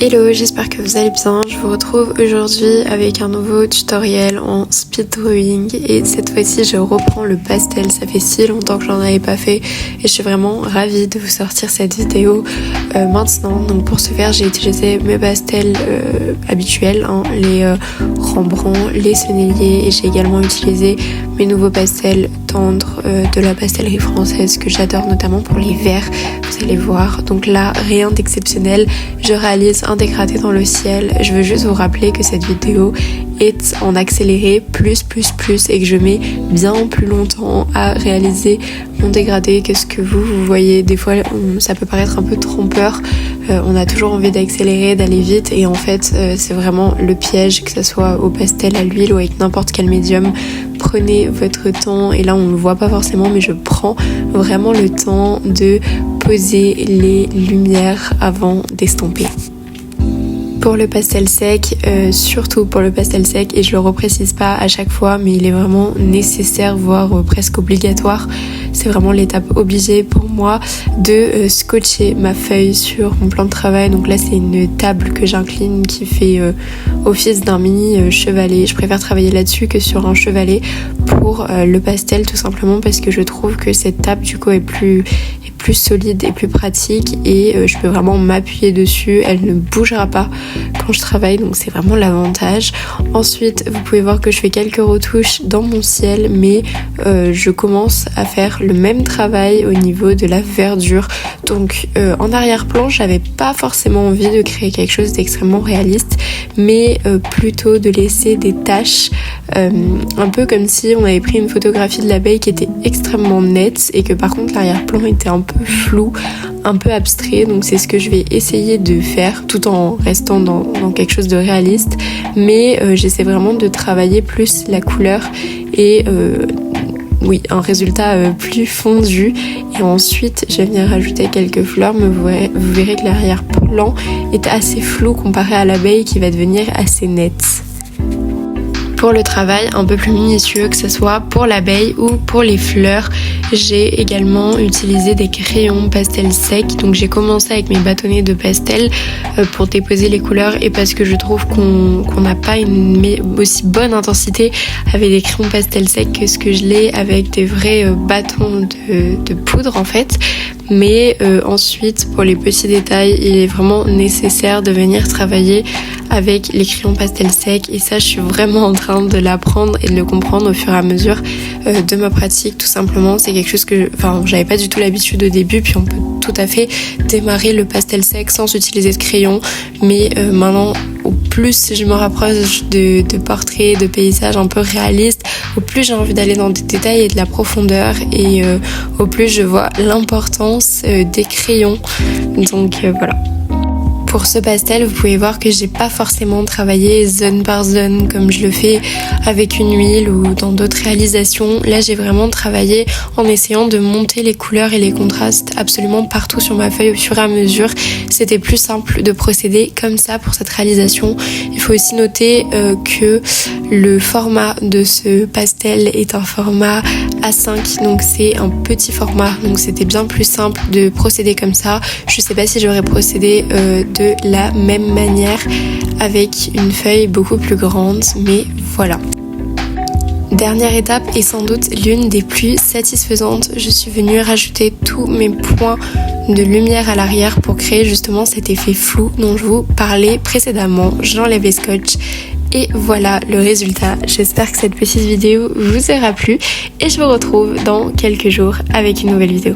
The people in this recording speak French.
Hello, j'espère que vous allez bien. Je vous retrouve aujourd'hui avec un nouveau tutoriel en speed drawing et cette fois-ci je reprends le pastel. Ça fait si longtemps que j'en avais pas fait et je suis vraiment ravie de vous sortir cette vidéo maintenant. Donc pour ce faire j'ai utilisé mes pastels habituels, les Rembrandt, les Sennelier, et j'ai également utilisé mes nouveaux pastels tendres de la pastellerie française que j'adore, notamment pour les verts, vous allez voir. Donc là rien d'exceptionnel, je réalise un dégradé dans le ciel. Je veux juste vous rappeler que cette vidéo est en accéléré plus et que je mets bien plus longtemps à réaliser mon dégradé que ce que vous voyez. Des fois ça peut paraître un peu trompeur, on a toujours envie d'accélérer, d'aller vite, et en fait c'est vraiment le piège, que ce soit au pastel, à l'huile ou avec n'importe quel médium. Prenez votre temps, et là on ne le voit pas forcément mais je prends vraiment le temps de poser les lumières avant d'estomper. Pour le pastel sec, surtout pour le pastel sec, et je le reprécise pas à chaque fois mais il est vraiment nécessaire, voire presque obligatoire, c'est vraiment l'étape obligée pour moi, de scotcher ma feuille sur mon plan de travail. Donc là c'est une table que j'incline qui fait office d'un mini chevalet. Je préfère travailler là-dessus que sur un chevalet pour le pastel, tout simplement parce que je trouve que cette table du coup est plus solide et plus pratique, et je peux vraiment m'appuyer dessus, elle ne bougera pas quand je travaille, donc c'est vraiment l'avantage. Ensuite vous pouvez voir que je fais quelques retouches dans mon ciel, mais je commence à faire le même travail au niveau de la verdure. Donc en arrière-plan j'avais pas forcément envie de créer quelque chose d'extrêmement réaliste, mais plutôt de laisser des taches, un peu comme si on avait pris une photographie de l'abeille qui était extrêmement nette et que par contre l'arrière-plan était un peu flou, un peu abstrait. Donc c'est ce que je vais essayer de faire tout en restant dans quelque chose de réaliste, mais j'essaie vraiment de travailler plus la couleur et oui, un résultat plus fondu. Et ensuite je vais venir rajouter quelques fleurs, mais vous verrez que l'arrière-plan est assez flou comparé à l'abeille qui va devenir assez nette. Pour le travail un peu plus minutieux, que ce soit pour l'abeille ou pour les fleurs, j'ai également utilisé des crayons pastel secs. Donc j'ai commencé avec mes bâtonnets de pastel pour déposer les couleurs, et parce que je trouve qu'on n'a pas une aussi bonne intensité avec des crayons pastel secs que ce que je l'ai avec des vrais bâtons de poudre en fait. Mais ensuite pour les petits détails il est vraiment nécessaire de venir travailler avec les crayons pastel secs, et ça je suis vraiment en train de l'apprendre et de le comprendre au fur et à mesure de ma pratique. Tout simplement c'est quelque chose que j'avais pas du tout l'habitude au début, puis on peut tout à fait démarrer le pastel sec sans utiliser de crayon, mais maintenant au plus je me rapproche de portraits, de paysages un peu réalistes, au plus j'ai envie d'aller dans des détails et de la profondeur, et au plus je vois l'importance des crayons. Donc voilà. Pour ce pastel, vous pouvez voir que j'ai pas forcément travaillé zone par zone comme je le fais avec une huile ou dans d'autres réalisations. Là, j'ai vraiment travaillé en essayant de monter les couleurs et les contrastes absolument partout sur ma feuille au fur et à mesure. C'était plus simple de procéder comme ça pour cette réalisation. Il faut aussi noter que le format de ce pastel est un format A5, donc c'est un petit format. Donc c'était bien plus simple de procéder comme ça. Je sais pas si j'aurais procédé de la même manière avec une feuille beaucoup plus grande, mais voilà. Dernière étape, et sans doute l'une des plus satisfaisantes, je suis venue rajouter tous mes points de lumière à l'arrière pour créer justement cet effet flou dont je vous parlais précédemment. J'enlève les scotch et voilà le résultat. J'espère que cette petite vidéo vous aura plu et je vous retrouve dans quelques jours avec une nouvelle vidéo.